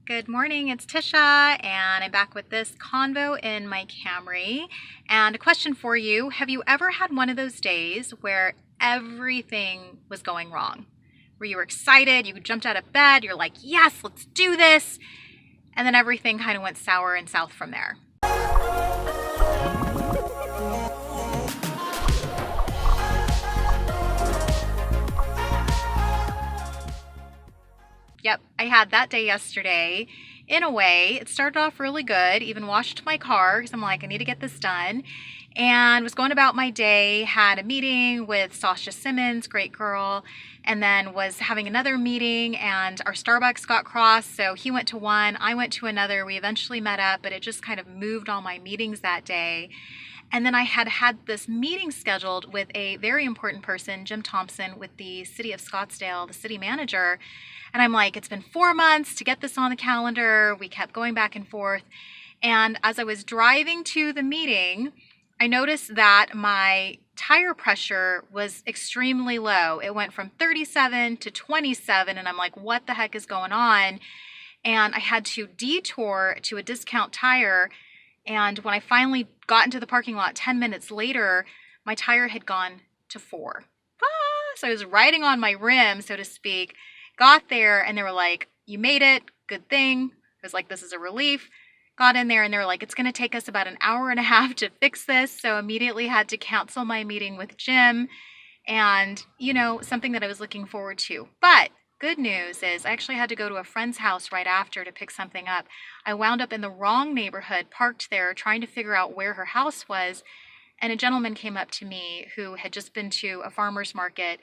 Good morning, it's Tisha, and I'm back with this convo in my Camry. And a question for you. Have you ever had one of those days where everything was going wrong? Where you were excited, you jumped out of bed, you're like, yes, let's do this. And then everything kind of went sour and south from there. Yep, I had that day yesterday. In a way, it started off really good. Even washed my car because I'm like, I need to get this done. And was going about my day, had a meeting with Sasha Simmons, great girl, and then was having another meeting and our Starbucks got crossed. So he went to one, I went to another. We eventually met up, but it just kind of moved all my meetings that day. And then I had this meeting scheduled with a very important person, Jim Thompson, with the city of Scottsdale, the city manager. And I'm like, it's been 4 months to get this on the calendar. We kept going back and forth. And as I was driving to the meeting, I noticed that my tire pressure was extremely low. It went from 37 to 27. And I'm like, what the heck is going on? And I had to detour to a discount tire. And when I finally got into the parking lot 10 minutes later, my tire had gone to 4. So I was riding on my rim, so to speak, got there and they were like, you made it, good thing. I was like, this is a relief. Got in there and they were like, it's going to take us about an hour and a half to fix this. So immediately had to cancel my meeting with Jim and, something that I was looking forward to. But good news is I actually had to go to a friend's house right after to pick something up. I wound up in the wrong neighborhood, parked there, trying to figure out where her house was. And a gentleman came up to me who had just been to a farmer's market.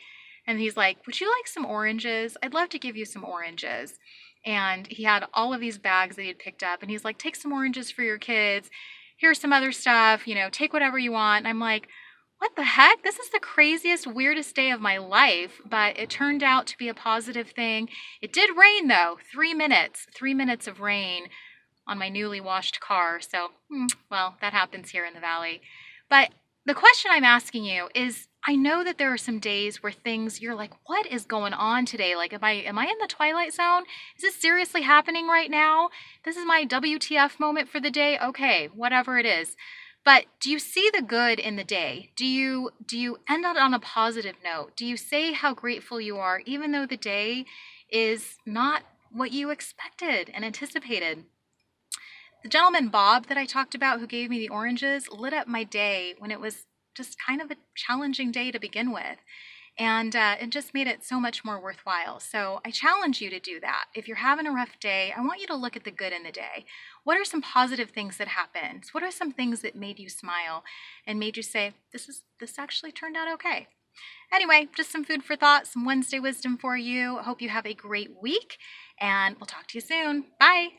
And he's like, would you like some oranges? I'd love to give you some oranges. And he had all of these bags that he had picked up. And he's like, take some oranges for your kids. Here's some other stuff, take whatever you want. And I'm like, what the heck? This is the craziest, weirdest day of my life, but it turned out to be a positive thing. It did rain though, 3 minutes of rain on my newly washed car. So, well, that happens here in the Valley. But the question I'm asking you is, I know that there are some days where things you're like, what is going on today? Like, am I in the twilight zone? Is this seriously happening right now? This is my WTF moment for the day. Okay, whatever it is. But do you see the good in the day? Do you end out on a positive note? Do you say how grateful you are, even though the day is not what you expected and anticipated? The gentleman, Bob, that I talked about who gave me the oranges, lit up my day when it was just kind of a challenging day to begin with. And it just made it so much more worthwhile. So I challenge you to do that. If you're having a rough day, I want you to look at the good in the day. What are some positive things that happened? What are some things that made you smile and made you say, this actually turned out okay? Anyway, just some food for thought, some Wednesday wisdom for you. I hope you have a great week, and we'll talk to you soon. Bye.